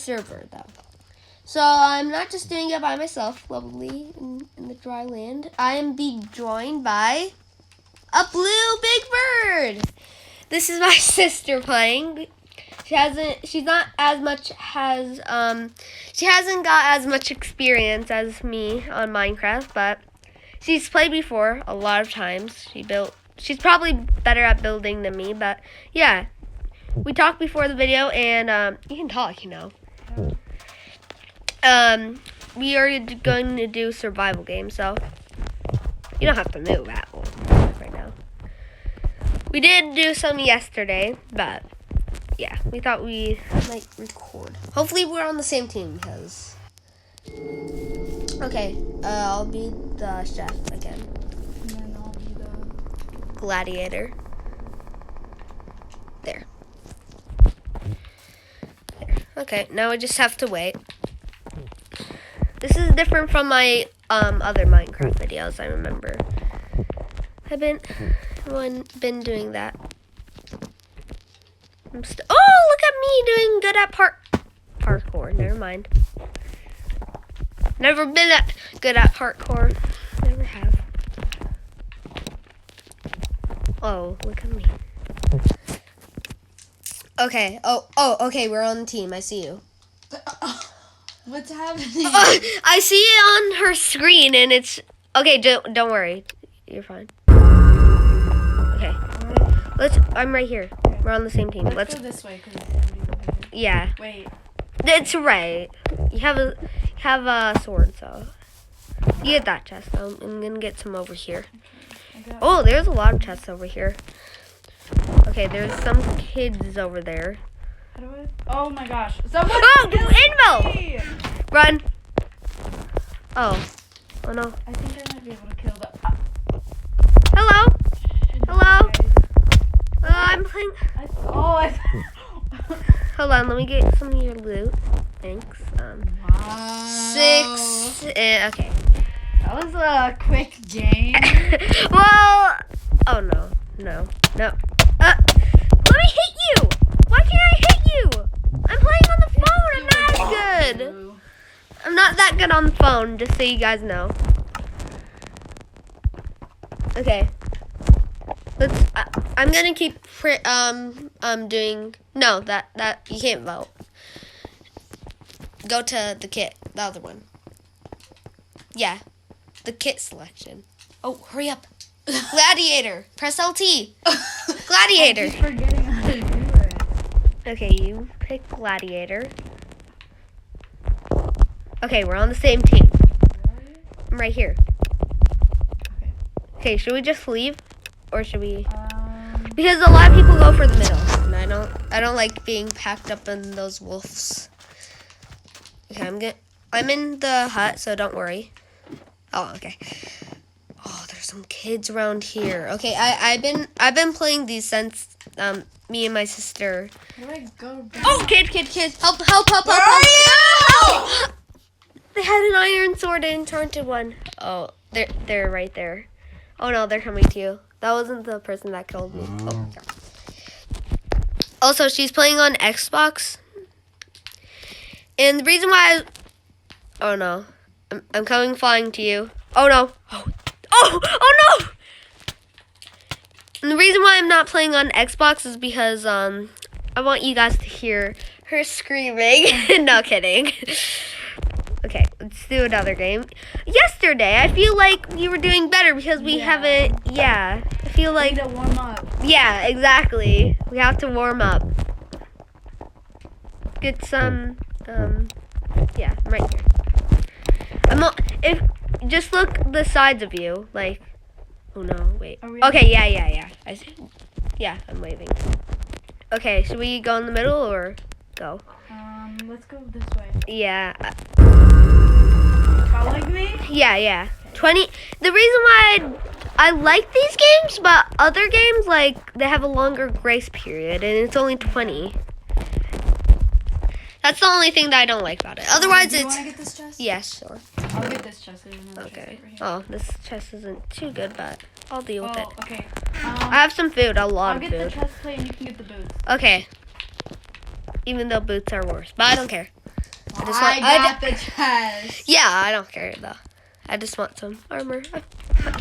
server though. So I'm not just doing it by myself, lovely in the dry land. I am being joined by a blue big bird. This is my sister playing. She hasn't got as much experience as me on Minecraft, but she's played before a lot of times. She's probably better at building than me, but yeah. We talked before the video, and you can talk, you know. We are going to do survival games, so you don't have to move at all right now. We did do some yesterday, but yeah, we thought we might record. Hopefully we're on the same team, because... Okay, I'll be the chef again. And then I'll be the... gladiator. There. Okay, now I just have to wait. This is different from my other Minecraft videos, I remember. I've been doing that. Oh, look at me doing good at parkour. Never mind. Never been that good at parkour. Never have. Oh, look at me. Okay. Oh, okay, we're on the team. I see you. What's happening? I see it on her screen, and it's... Okay, don't worry. You're fine. Okay. I'm right here. We're on the same team. Let's go this way, because it's already over here. Yeah. Wait. It's right. You have a sword, so... You get that chest. I'm going to get some over here. Okay. Oh, there's a lot of chests over here. Okay, there's some kids over there. How do I... Oh my gosh. Someone... Oh, Invo! Run. Oh no. I think I might be able to kill the... Hello? Hello? I'm playing... Hold on, let me get some of your loot. Thanks. Wow. 6... okay. That was a quick game. Well... Oh, no. Let me hit you! Why can't I hit you? I'm playing on the phone. I'm not as good. I'm not that good on the phone, just so you guys know. Okay. I'm gonna keep doing... No, that you can't vote. Go to the kit, the other one. Yeah, the kit selection. Oh, hurry up. Gladiator. Press LT. Gladiator. I keep forgetting how to do it. Okay, you pick gladiator. Okay, we're on the same team. Really? I'm right here. Okay. Okay, should we just leave, or should we? Because a lot of people go for the middle, and I don't like being packed up in those wolves. Okay, I'm in the hut, so don't worry. Oh, okay. Oh, there's some kids around here. Okay, I've been playing these since me and my sister. Where do I go down? Oh, kid! Help! Where are you? Help! They had an iron sword and turned to one. Oh, they're right there. Oh no, they're coming to you. That wasn't the person that killed me. Oh my god. Also, she's playing on Xbox. And the reason why oh no. I'm coming flying to you. Oh no. Oh no! And the reason why I'm not playing on Xbox is because I want you guys to hear her screaming. No kidding. Okay, let's do another game. Yesterday, I feel like we were doing better because we haven't. Yeah, I feel like. We need to warm up. Yeah, exactly. We have to warm up. Get some. Yeah, I'm right here. Just look the sides of you, like. Oh no, wait. Okay, yeah. I see. Yeah, I'm waving. Okay, should we go in the middle or go? Let's go this way. Yeah. Following me? Yeah. 20. The reason why I like these games, but other games, like, they have a longer grace period, and it's only 20. That's the only thing that I don't like about it. Otherwise, do you it's... want to get this chest? Yes, sure. I'll get this chest. There's another chest Okay. over here. Oh, this chest isn't too good, but I'll deal with it. Okay. I have some food, a lot I'll of get the food. chest plate and you can get the boots. Okay. Even though boots are worse, but I don't care. I got the chest. Yeah, I don't care though. I just want some armor.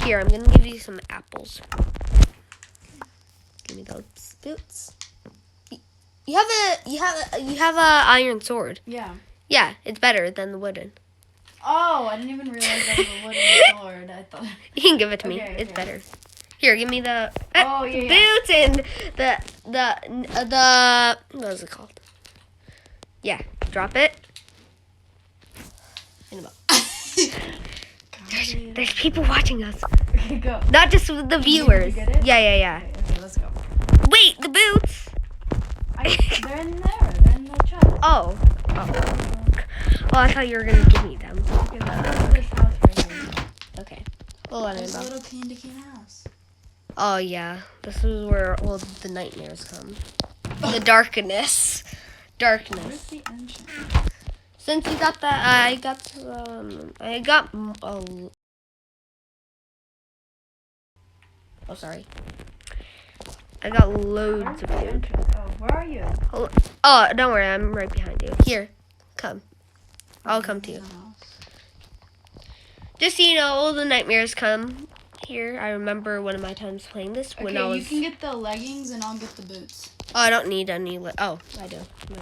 Here, I'm gonna give you some apples. Give me those boots. You have a iron sword. Yeah. Yeah, it's better than the wooden. Oh, I didn't even realize that was a wooden sword. I thought. You can give it to me. Okay, It's okay. better. Here, give me the yeah. boots and the what is it called? Yeah, drop it. In the boat. There's people watching us. Okay, go. Not just the viewers. Did you get it? Yeah. Okay, let's go. Wait, the boots. They're in there. They're in the chest. Oh. Well, I thought you were gonna give me them. Okay, let's go to this house right here. Okay. Hold on, There's a Annabelle. little candy cane house. Oh yeah, this is where all the nightmares come. The darkness. Where's the entrance? Since you got that, I got. Oh, sorry. I got loads Where's of the food. entrance? Oh, where are you? Oh, don't worry, I'm right behind you. Here, come. I'll come to you. Just so you know, all the nightmares come here. I remember one of my times playing this when I Okay, was. you can get the leggings and I'll get the boots. Oh, I don't need any. Oh, I do. No.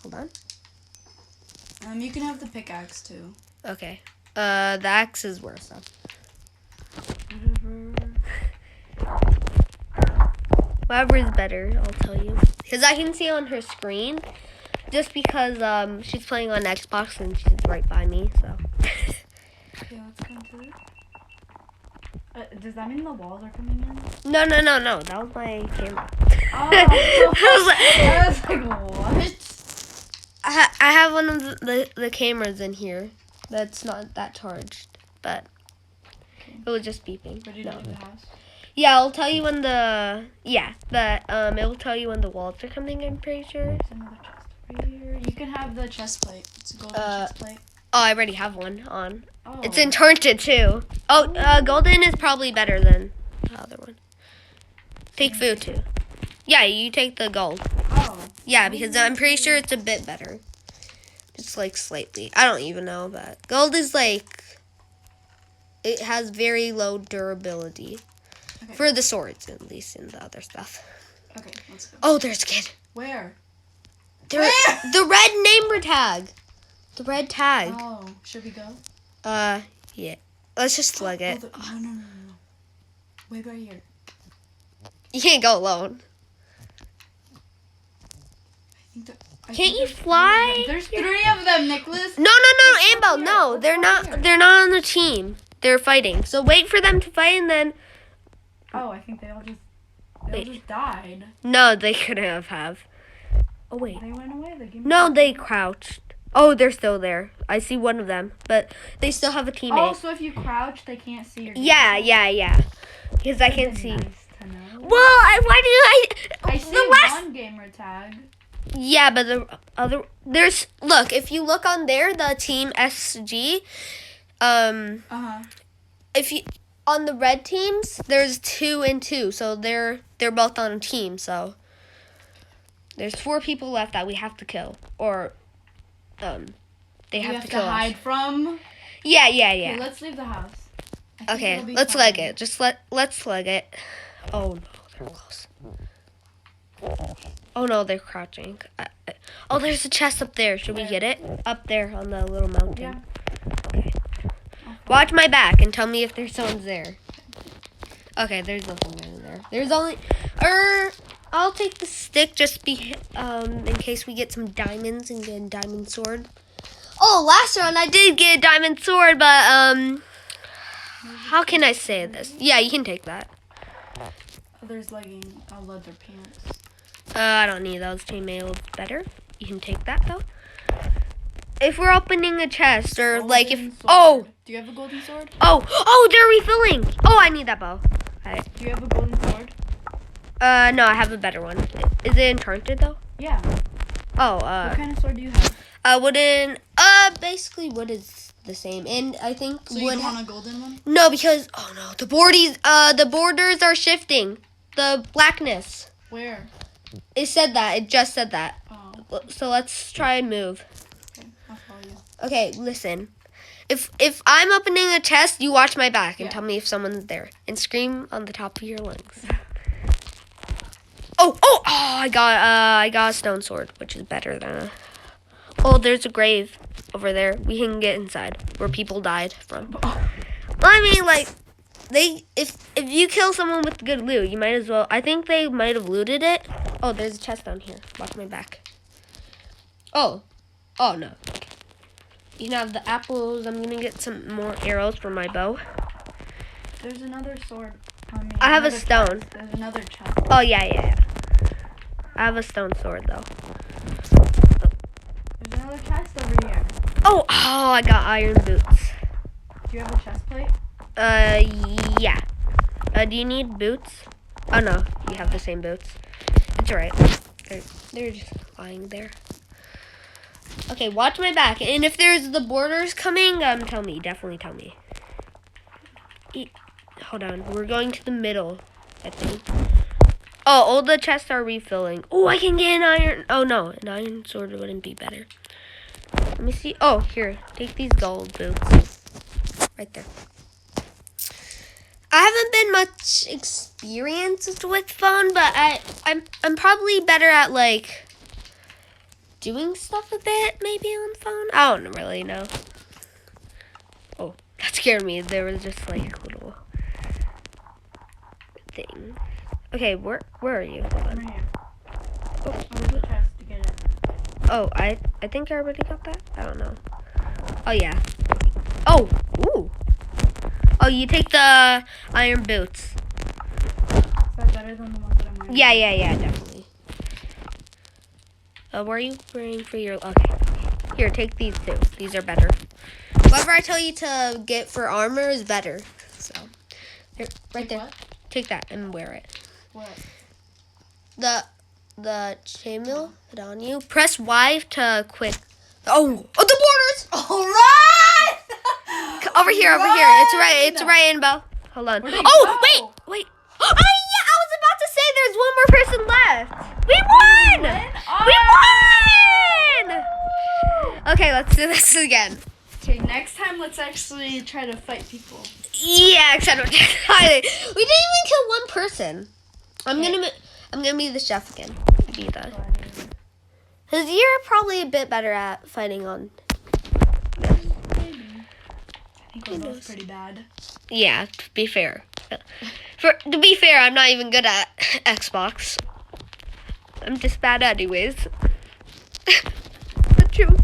Hold on. You can have the pickaxe too. Okay. The axe is worse though. Whatever is better, I'll tell you. Because I can see on her screen. Just because she's playing on Xbox and she's right by me, so. Okay, let's go into it. Does that mean the walls are coming in? No. That was my camera. Oh, I I was like, what? I have one of the cameras in here that's not that charged, but it was just beeping. Where did you No. leave the house? Yeah, I'll tell you when it will tell you when the walls are coming, I'm pretty sure. There's another chest over here. You can have the chest plate. It's a golden chest plate. Oh, I already have one on. Oh. It's enchanted too. Oh, golden is probably better than the other one. Take food too. Yeah, you take the gold. Oh. Yeah, because I'm pretty sure it's a bit better. It's like slightly. I don't even know, but gold is like, it has very low durability. Okay. For the swords, at least, and the other stuff. Okay, let's go. Oh, there's a kid. Where? Where? The red name tag. The red tag. Oh, should we go? Yeah. Let's just slug it. No. Wait right here. You can't go alone. Can't you fly? There's 3 of them, Nicholas. No, Ambo. No, they're not. They're not on the team. They're fighting. So wait for them to fight, and then. Oh, I think they all just died. No, they couldn't have. Oh wait. They went away. They gave me No, they crouched. Oh, they're still there. I see one of them, but they still have a teammate. Oh, so if you crouch, they can't see your. Yeah. Because I can see. Nice to know. Well, why do I see one gamer tag. Yeah, but the other look, if you look on there, the team SG, if you on the red teams, there's 2 and 2, so they're both on a team. So there's 4 people left that we have to kill, or they have to kill us. hide from. Yeah. Okay, let's leave the house. Okay, let's leg it. Let's leg it. Oh no, they're close. Oh no, they're crouching. Oh, there's a chest up there. Should we get it? Up there on the little mountain. Yeah. Okay. Watch my back and tell me if there's someone there. Okay, there's nothing in there. There's only. I'll take the stick just in case we get some diamonds and get a diamond sword. Oh, last round I did get a diamond sword, but how can I say this? Yeah, you can take that. Oh, there's leather pants. I don't need those. Chainmail is better. You can take that though. If we're opening a chest or like if Do you have a golden sword? Oh, they're refilling. Oh, I need that bow. Alright. Do you have a golden sword? No, I have a better one. Is it enchanted though? Yeah. Oh, what kind of sword do you have? Wooden. Basically wood is the same, and I think so you don't want a golden one? No, because the borders are shifting. The blackness. Where? It said that. It just said that. Oh. So let's try and move. Okay. follow you. Okay, listen. If I'm opening a chest, you watch my back and Yeah. tell me if someone's there. And scream on the top of your lungs. Oh, I got a stone sword, which is better than a... Oh, there's a grave over there. We can get inside where people died from. Well, I mean, like, if you kill someone with good loot, you might as well... I think they might have looted it. Oh, there's a chest down here. Watch my back. Oh, no. Okay. You can have the apples. I'm gonna get some more arrows for my bow. There's another sword on me. I have a Another stone. chest. There's another chest. Oh, yeah. I have a stone sword, though. There's another chest over here. Oh, I got iron boots. Do you have a chest plate? Yeah. Do you need boots? Oh, no. You have the same boots. It's alright. They're just lying there. Okay, watch my back. And if there's the borders coming, tell me. Definitely tell me. Hold on. We're going to the middle, I think. Oh, all the chests are refilling. Oh, I can get an iron. Oh, no. An iron sword wouldn't be better. Let me see. Oh, here. Take these gold boots. Right there. I haven't been much experienced with phone, but I'm probably better at, like, doing stuff a bit, maybe, on phone. I don't really know. Oh, that scared me. There was just, like, a little thing. Okay, where are you? Hold on. Right here. Oh. Where's the chest to get it? Oh, I think I already got that. I don't know. Oh, yeah. Oh, ooh. Oh, you take the iron boots. Is that better than the ones that I'm wearing? Yeah, definitely. Where are you wearing for your... Okay. Here, take these two. These are better. Whatever I tell you to get for armor is better. So, here, right there. What? Take that and wear it. What? The chainmail, put on you. Press Y to quit. Oh, the borders! All right! Over here. It's right in, Bo. Hold on. Where'd they Oh, go? wait. Oh, yeah, I was about to say there's one more person left. We won! We won! Okay, let's do this again. Okay, next time let's actually try to fight people. Yeah, except we didn't even kill one person. I'm gonna be the chef again. Be that. Cause you're probably a bit better at fighting on. Maybe. I think we're both pretty bad. Yeah, to be fair. To be fair, I'm not even good at Xbox. I'm just bad anyways. The truth.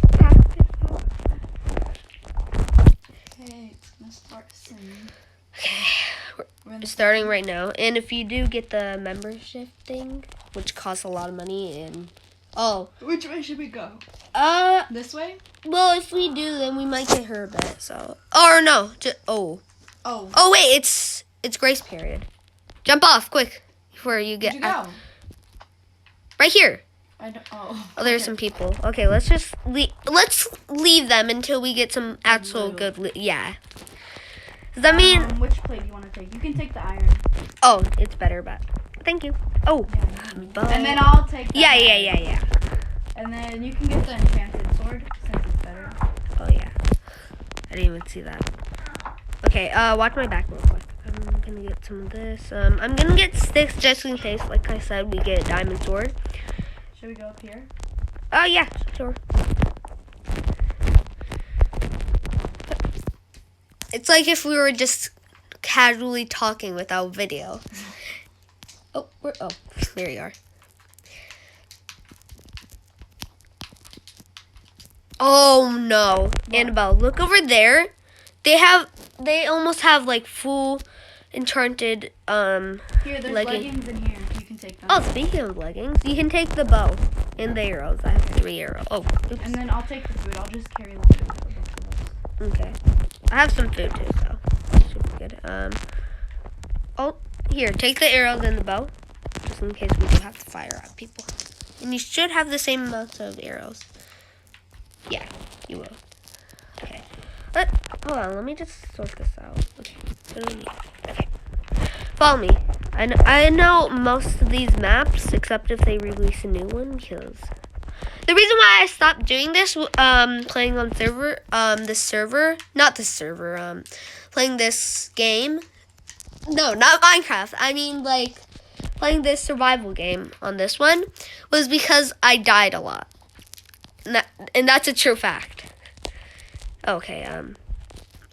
Okay, it's gonna start soon. Okay, we're starting right now. And if you do get the membership thing, which costs a lot of money, and Which way should we go? This way? well, if we do, then we might get her a bit. So, or no, oh wait, it's grace period. Jump off quick before you get. Where'd you go? Right here. I don't. Oh. There's some people. Okay, let's just leave them until we get some actual good loot. Yeah. Does that mean? Which plate do you want to take? You can take the iron. Oh, it's better, but thank you. Oh. Yeah. And then I'll take. Yeah. And then you can get the enchanted sword since it's better. Oh yeah. I didn't even see that. Okay. Watch my back real quick. I'm gonna get some of this. I'm gonna get sticks just in case. Like I said, we get a diamond sword. Should we go up here? Oh yeah, sure. It's like if we were just casually talking without video. Oh, there you are. Oh no, What? Annabelle, look over there. They almost have like full enchanted Here, there's legging. leggings in here. You can take them. Oh, speaking of leggings, you can take the bow and the arrows. I have 3 arrows. Oh, oops. And then I'll take the food. I'll just carry the food for both of us. Okay. I have some food too, so should be good. Oh, here, take the arrows and the bow, just in case we do have to fire at people. And you should have the same amount of arrows. Yeah, you will. Okay. Hold on, let me just sort this out. Okay. What do we need? Okay. Follow me. I know most of these maps, except if they release a new one, because The reason why I stopped doing this, playing on playing this game. No, not Minecraft. I mean, like, playing this survival game on this one was because I died a lot. And that's a true fact. Okay,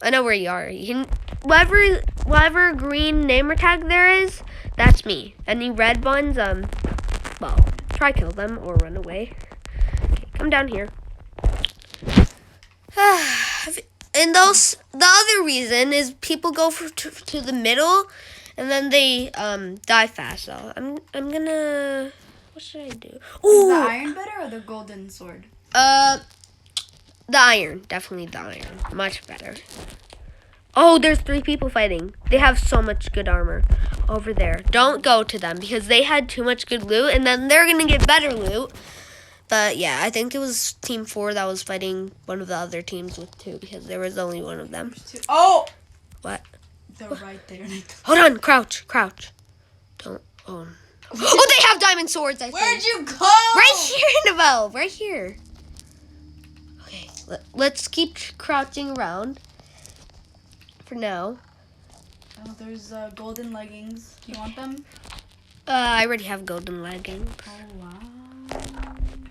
I know where you are. You can, whatever green namer tag there is, that's me. Any red ones, well, try kill them or run away. Okay, come down here. And the other reason is people go to the middle, and then they die fast. So I'm gonna. What should I do? Ooh. Is the iron better or the golden sword? The iron, definitely the iron, much better. Oh, there's 3 people fighting. They have so much good armor over there. Don't go to them because they had too much good loot, and then they're gonna get better loot. But yeah, I think it was Team 4 that was fighting one of the other teams with 2 because there was only one of them. Oh! What? They're right there. Hold on, crouch. Don't. Oh, they have diamond swords. Where'd you go? Right here, Annabelle. Right here. Okay, let's keep crouching around for now. Oh, there's golden leggings. Do you want them? I already have golden leggings. Oh, wow.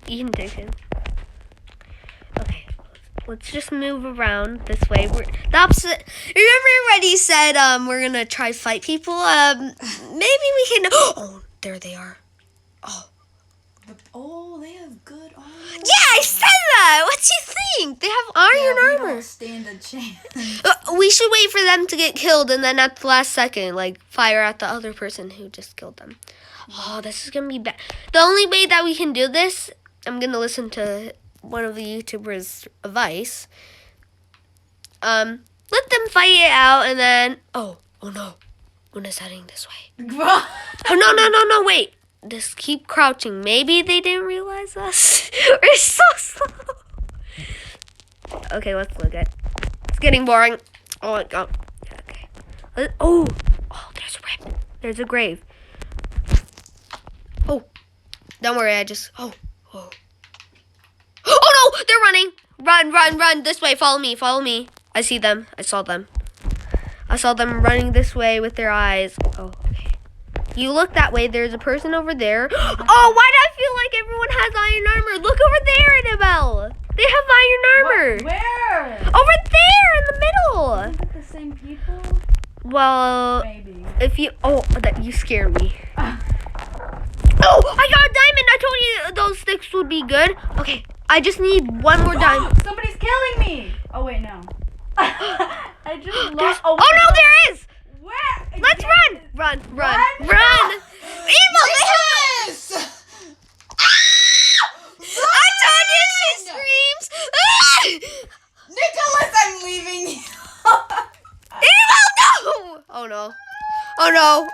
You can take it. Okay, let's just move around this way. We're the opposite. Remember when he said we're gonna try fight people? Maybe we can. Oh, there they are. Oh, they have good armor. Yeah, I said that. What do you think? They have iron we armor. Don't stand a chance. We should wait for them to get killed, and then at the last second, like, fire at the other person who just killed them. Oh, this is gonna be bad. The only way that we can do this, I'm gonna listen to one of the YouTubers' advice. Let them fight it out, and then oh no, one is heading this way. Oh no, wait. Just keep crouching. Maybe they didn't realize us. We're so slow. Okay, let's look at. It's getting boring. Oh my god. Okay. Oh, there's a rip. There's a grave. Oh, don't worry. Oh no, they're running. Run. This way. Follow me. I see them. I saw them running this way with their eyes. Oh, okay. You look that way. There's a person over there. Oh, why do I feel like everyone has iron armor? Look over there, Annabelle. They have iron armor. Where? Over there in the middle. Is it the same people? Well, maybe. If you that you scare me. Oh, I got a diamond. I told you those sticks would be good. Okay, I just need one more diamond. Somebody's killing me. Oh wait, no. I just lost. Oh no, there is. Where? Let's run. Run. Evil, Yes! I told you she screams. Nicholas, I'm leaving you. Annabelle, no! Oh no,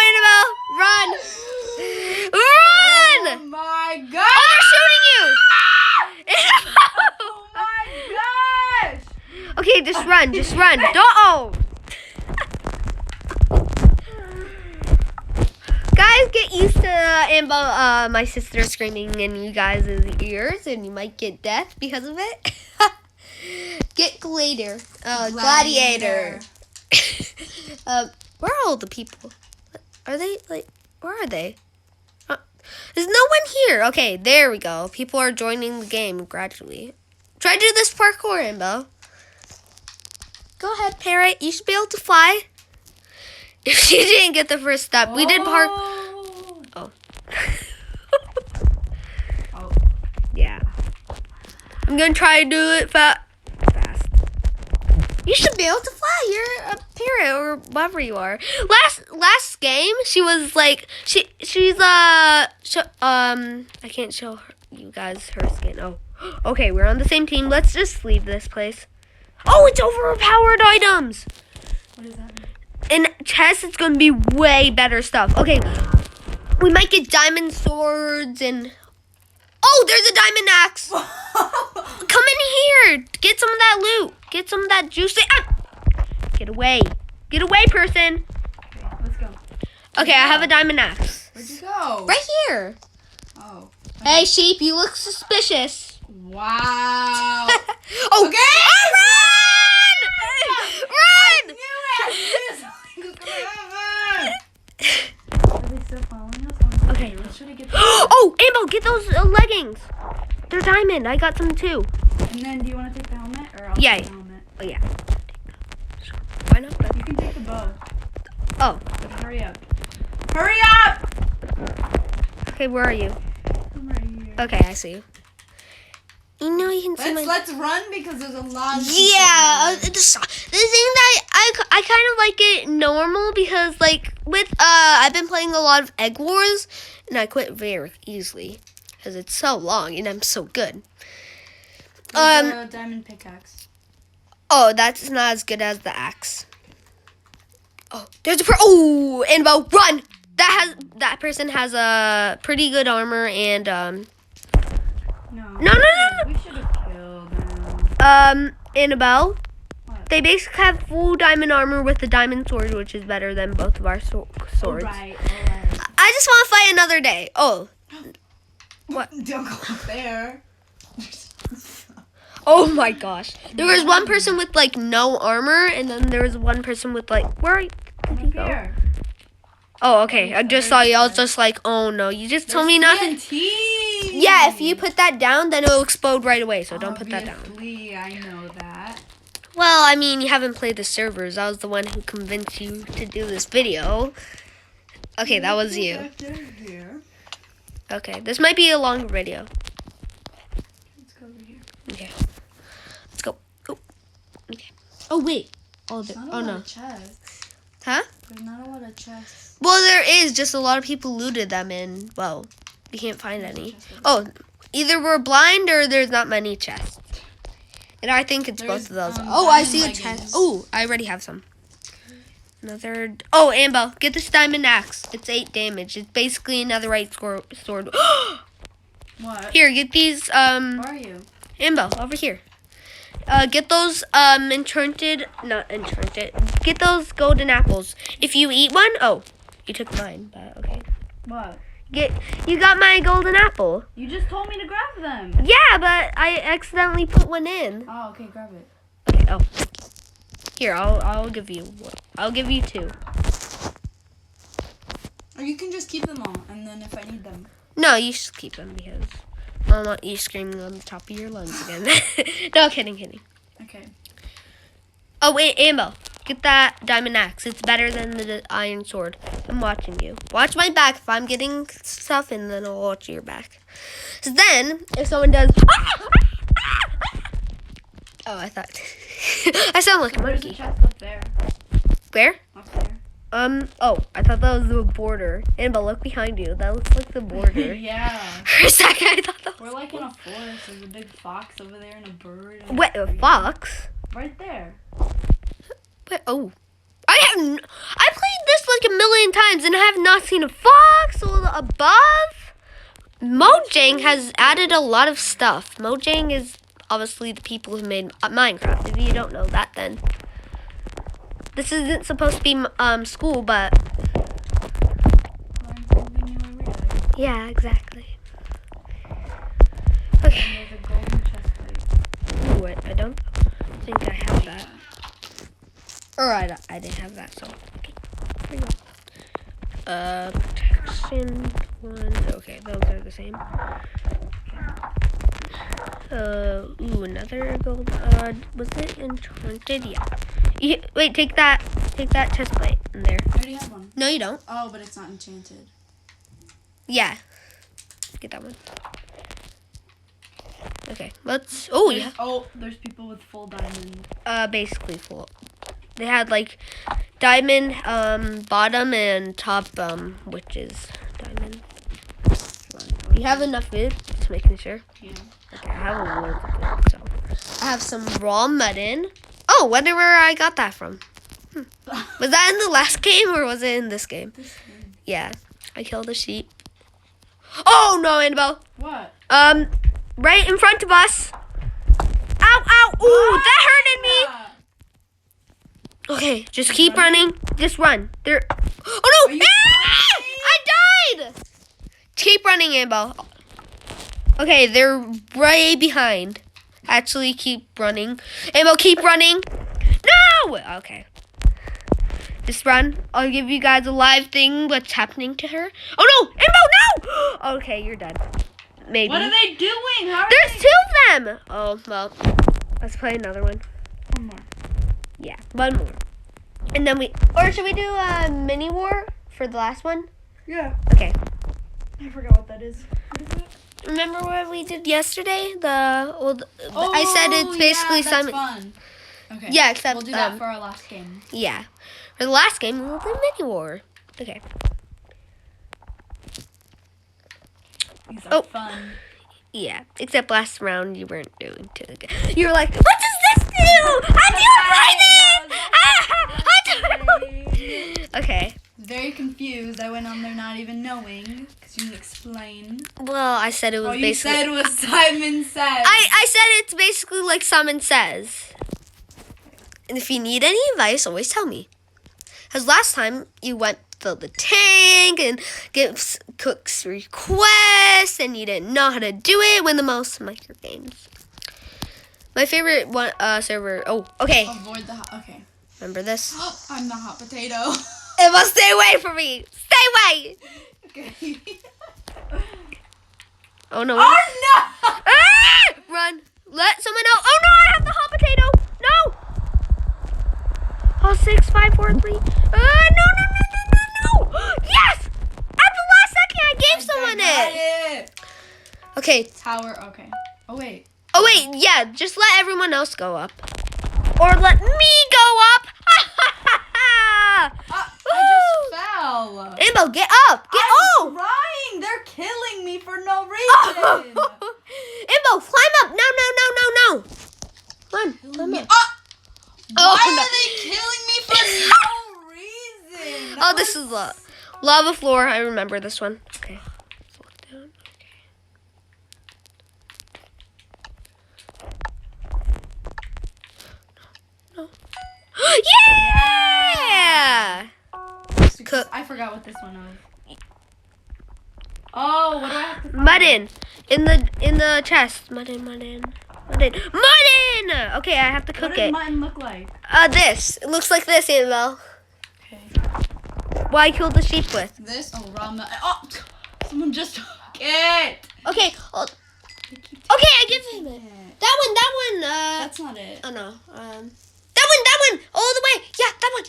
Annabelle, run! Oh my god! Oh, they're shooting you! Oh my gosh! Okay, just run. Don't. Guys, get used to Annabelle, my sister screaming in you guys' ears, and you might get death because of it. Get Gladiator. Where are all the people? Are they, where are they? There's no one here. Okay, there we go. People are joining the game gradually. Try to do this parkour, Annabelle. Go ahead, parrot. You should be able to fly. If you didn't get the first step, we did park. Oh. Yeah. I'm gonna try to do it fast. You should be able to fly. You're a parrot or whatever you are. Last game, she was like she's I can't show you guys her skin. Oh, okay, we're on the same team. Let's just leave this place. Oh, it's overpowered items. What does that mean? In chess, it's gonna be way better stuff. Okay, we might get diamond swords and. Oh, there's a diamond axe. Come in here. Get some of that loot. Get some of that juicy. Get away. Get away, person. Okay, let's go. Okay, I have a diamond axe. Where'd you go? Right here. Oh. Hey, sheep, you look suspicious. Wow. Oh, Okay. Run! I knew it. Are they still following us? Oh, Okay. Let's try to get Oh, Ambo, get those leggings. They're diamond. I got some too. And then, do you want to take the helmet or I'll Yeah. take the helmet? Oh, yeah. Why not? You can take the bow. Oh, But hurry up. Hurry up! okay, where are you? I'm right here. Okay, I see you. You know you can see my... Let's run because there's a lot of Yeah, the thing that I kind of like it normal because like with I've been playing a lot of Egg Wars and I quit very easily because it's so long and I'm so good. There's a diamond pickaxe. Oh, that's not as good as the axe. Oh, there's a Annabelle, run! That person has a pretty good armor and No. No. We should have killed him. Annabelle. What? They basically have full diamond armor with the diamond sword, which is better than both of our swords. Alright. I just want to fight another day. Oh. What? Don't go there. Oh my gosh. There was one person with like no armor, and then there was one person with like, where did he go? Here. Oh, okay. I just saw you. I was just like, oh no, you just told me not to. Yeah, if you put that down, then it'll explode right away, so don't put that down. Obviously, I know that. Well, I mean, you haven't played the servers. I was the one who convinced you to do this video. Okay, that was you. Okay, this might be a longer video. Let's go over here. Okay. Let's go. Oh. Okay. Oh, wait. Oh, There's not a oh lot no. of chests. Huh? There's not a lot of chests. Well, there is. Just a lot of people looted them and, well, you can't find any. Oh, either we're blind or there's not many chests. And I think it's both of those. Oh, I see a chest. Oh, I already have some. Another. Oh, Ambo, get this diamond axe. It's 8 damage. It's basically another right sword. What? Here, get these. Where are you? Ambo, over here. Get those not enchanted. Get those golden apples. If you eat one, oh, you took mine, but okay. What? You got my golden apple. You just told me to grab them. Yeah, but I accidentally put one in. Oh, okay, grab it. Okay. Oh, here, I'll give you one. I'll give you 2. Or you can just keep them all, and then if I need them. No, you should keep them because I don't want you screaming on the top of your lungs again. No, kidding. Okay. Oh wait, Ambo, get that diamond axe. It's better than the iron sword. I'm watching you. Watch my back if I'm getting stuff, and then I'll watch your back. So then, if someone does, oh, I thought I sound like a There's a monkey. chest up there. Where? Up there. Oh, I thought that was the border. Ambo, look behind you. That looks like the border. Yeah. For a second, I thought that was. We're like in a forest. There's a big fox over there and a bird. And Wait, a fox? right there. Wait, oh. I played this like a million times and I have not seen a fox or above. Mojang has added a lot of stuff. Mojang is obviously the people who made Minecraft. If you don't know that, then this isn't supposed to be school, but I'm proving you every day. yeah, exactly. Okay. And there's a golden chest plate. Ooh, I don't think I have that. Or I didn't have that, so okay. Here we go. Protection ones. Okay, those are the same. Ooh, another gold. Was it enchanted? Yeah. Wait, take that chest plate in there. I already have one. No, you don't. Oh, but it's not enchanted. Yeah. Get that one. Okay, let's. Oh, yeah. Oh, there's people with full diamond. Basically full. They had like diamond bottom and top which is diamond. You have enough food? Just making sure. Yeah. Okay, I have a little bit, so I have some raw mutton. Oh, wonder where I got that from. Was that in the last game or was it in this game? This one. Yeah, I killed a sheep. Oh no, Annabelle. What? Right in front of us. Ow, ow, ooh, that hurted me. Okay, just keep running. Just run. There. Oh no! Are you I died. Keep running, Ambo. Okay, they're right behind. Actually, keep running. Ammo, keep running. No! Okay. Just run. I'll give you guys a live thing what's happening to her. Oh no! Ammo, no! Okay, you're dead. Maybe. What are they doing? How are There's they? 2 of them! Oh, well. Let's play another one. One more. Yeah, one more. And then or should we do a mini war for the last one? Yeah. Okay. I forgot what that is. What is it? Remember what we did yesterday? I said it's basically that's Simon. fun. Okay. Yeah, except we'll do that for our last game. Yeah. For the last game, we'll do mini war. Okay. These are fun. Yeah. Except last round, you weren't doing too good. You were like, "What does this do? How do you play this?" Okay. Very confused. I went on there not even knowing because you explained. Well, I said it was All you basically. said was Simon Says. I said it's basically like Simon Says. And if you need any advice, always tell me. Because last time you went to the tank and gives cooks requests and you didn't know how to do it with the most micro games. My favorite one server. Oh, okay. Avoid the okay. Remember this? I'm the hot potato. It must stay away from me. Stay away. Okay. Oh no. Oh no! Ah! Run. Let someone know. Oh no, I have the hot potato. No. Oh, 6, 5, 4, 3. No. Yes! At the last second, I gave someone it. Okay. Tower. Okay. Oh wait. Oh wait, yeah. Just let everyone else go up, or let me go up. I just fell. Ambo, get up. Get I'm up. trying. They're killing me for no reason. Imbo, climb up. No. Climb up. Why are they killing me for no reason? Oh, this is lava floor. I remember this one. Okay. Look down. Okay. No. Yeah! Cook. I forgot what this one was. Oh, what do I have to find? Mutton in the chest. Mutton. Okay, I have to What cook does it. mutton look like? This. It looks like this, Annabelle. Okay. What I killed the sheep with. This? Oh, raw mutton. Oh, someone just took it. Okay. I give him it. That one. That's not it. Oh no. That one. All the way. Yeah, that one.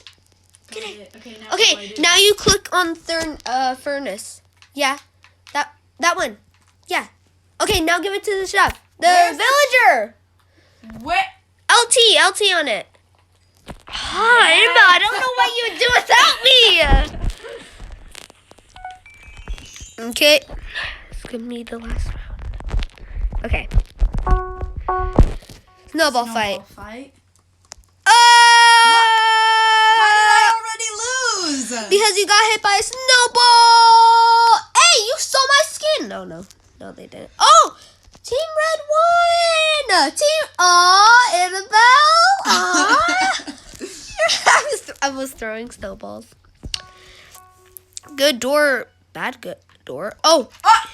Get it. Okay, now what do I Okay, do? now you click on furnace. Yeah. That one. Yeah. Okay, now give it to the chef. The villager. Where? LT on it. Hi, Emma, I don't know what you would do without me. Okay. It's gonna be the last round. Okay. Snowball fight. How did I already lose? Because you got hit by a snowball. Hey, you stole my skin. No, they didn't. Oh, Team Red won. Annabelle. I was throwing snowballs. Good door, bad good door. Oh, I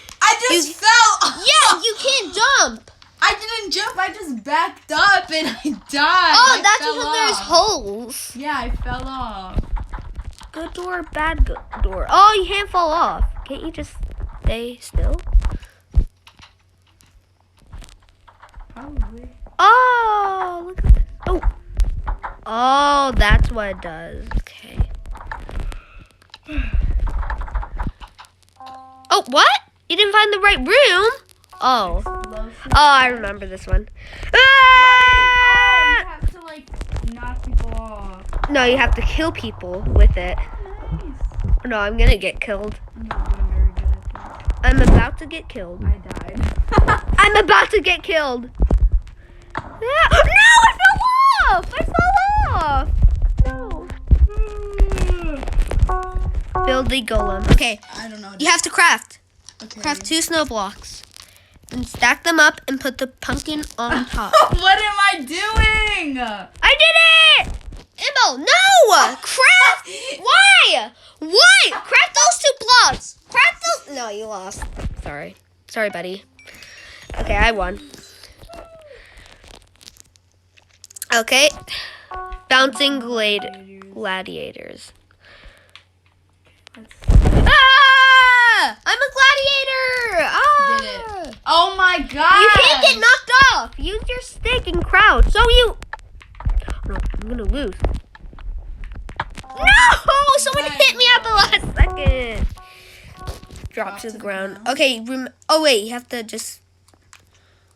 just fell. yeah, you can't jump. I didn't jump. I just backed up and I died. Oh, I that's fell because there's off. holes. Yeah, I fell off. Good door, bad good door. Oh, you can't fall off. Can't you just stay still? Probably. Oh, look at this. Oh, that's what it does. Okay. Oh, what? You didn't find the right room? Oh. I remember this one. Oh, Ah! you have to like knock people off. No, you have to kill people with it. Nice. No, I'm gonna get killed. I'm not doing very good at this. I'm about to get killed. I died. I'm about to get killed. Yeah. No, I fell off. No. Build the golem. Okay, I don't know. you have to craft. Okay. Craft 2 snow blocks. And stack them up and put the pumpkin on top. What am I doing? I did it! Imbo, no! Craft! Why? Craft those 2 blocks. Craft those. No, you lost. Sorry, buddy. Okay, I won. Okay. Bouncing gladiators. Ah! I'm a gladiator! Ah! Did it. Oh my god! You can't get knocked off. Use your stick and crouch. So you... No, I'm gonna lose. No! Someone hit me at the last second. Drop to the ground. Okay, oh wait, you have to just...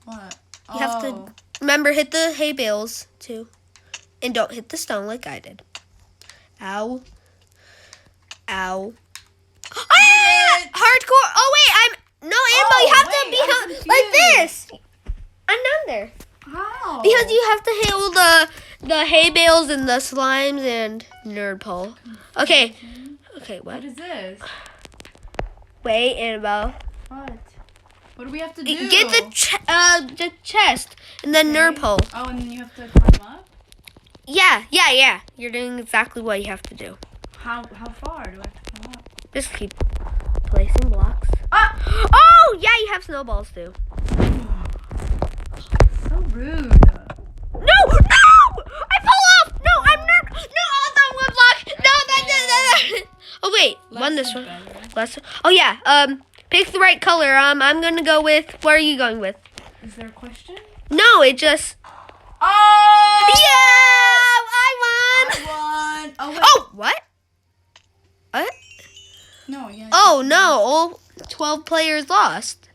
What? You have to... Remember, hit the hay bales, too. And don't hit the stone like I did. Ow. Ow. Ah! Hardcore. Oh, wait, No, Ambo, you have to be like this. I'm down there. How? Because you have to handle the hay bales and the slimes and nerd pole. Okay. Okay, what? What is this? Wait, Annabelle. What? What do we have to do? Get the chest and then nerd pole. Oh, and then you have to climb up? Yeah. You're doing exactly what you have to do. How far do I have to climb up? Just keep placing blocks. Ah! Oh, yeah, you have snowballs too. So rude. No! I fell off! No, I'm nerd. No, on one block. No. Oh, wait. One this one. Less. Oh, yeah. Pick the right color. I'm gonna go with. What are you going with? Is there a question? No, it just. Oh! Yeah! I won! I won. Oh, wait. Oh, what? What? No, yeah. Oh, no. All 12 players lost.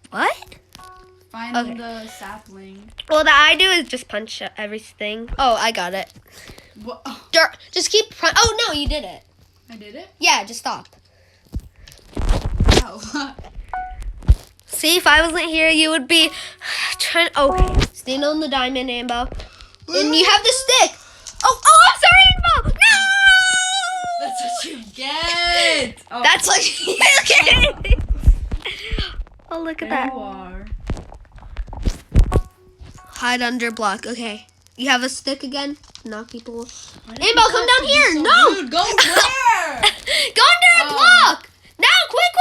What? Find the sapling. Well, that I do is just punch everything. Oh, I got it. What? Oh, Just keep. Oh, no, you did it. I did it? Yeah, just stop. Oh. See, if I wasn't here, you would be trying. Okay, stand on the diamond, Ambo. And you have the stick. Oh, I'm sorry, Ambo. No! That's what you get. Oh, That's what you get. Oh, look at there that. you are. Hide under block. Okay. You have a stick again? Knock people. Why did Ambo, you come have down to be here. so No. rude? Go where? Go under a block. Now, quick.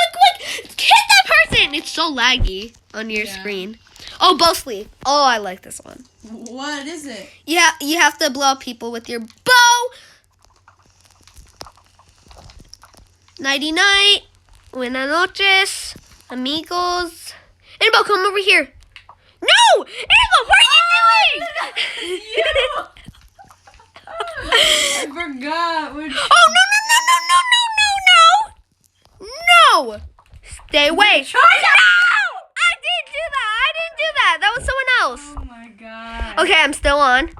Hit that person. It's so laggy on your screen. Oh, bow sleeve. Oh, I like this one. What is it? Yeah, you have to blow up people with your bow. Nighty night. Buenas noches, amigos. Annabelle, come over here. No! Annabelle, what are you doing? I forgot. Oh, no. Stay away. No! I didn't do that. That was someone else. Oh my god. Okay, I'm still on.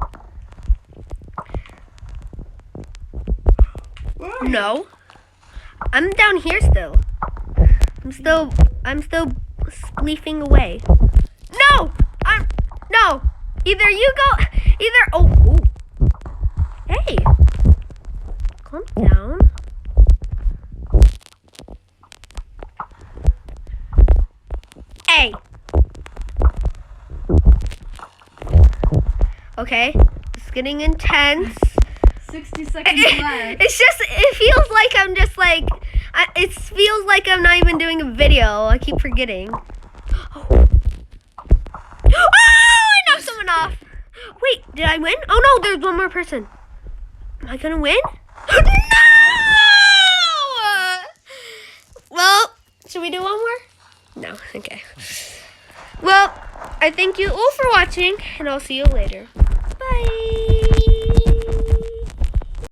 No. I'm down here still. I'm still spleefing away. No! No! Either you go, oh. Hey. Calm down. Hey. Okay. It's getting intense. 60 seconds left. It feels like I'm just like, it feels like I'm not even doing a video. I keep forgetting. Oh, I knocked someone off. Wait, did I win? Oh no, there's one more person. Am I gonna win? No! Well, should we do one more? No, okay. Well, I thank you all for watching, and I'll see you later. Bye.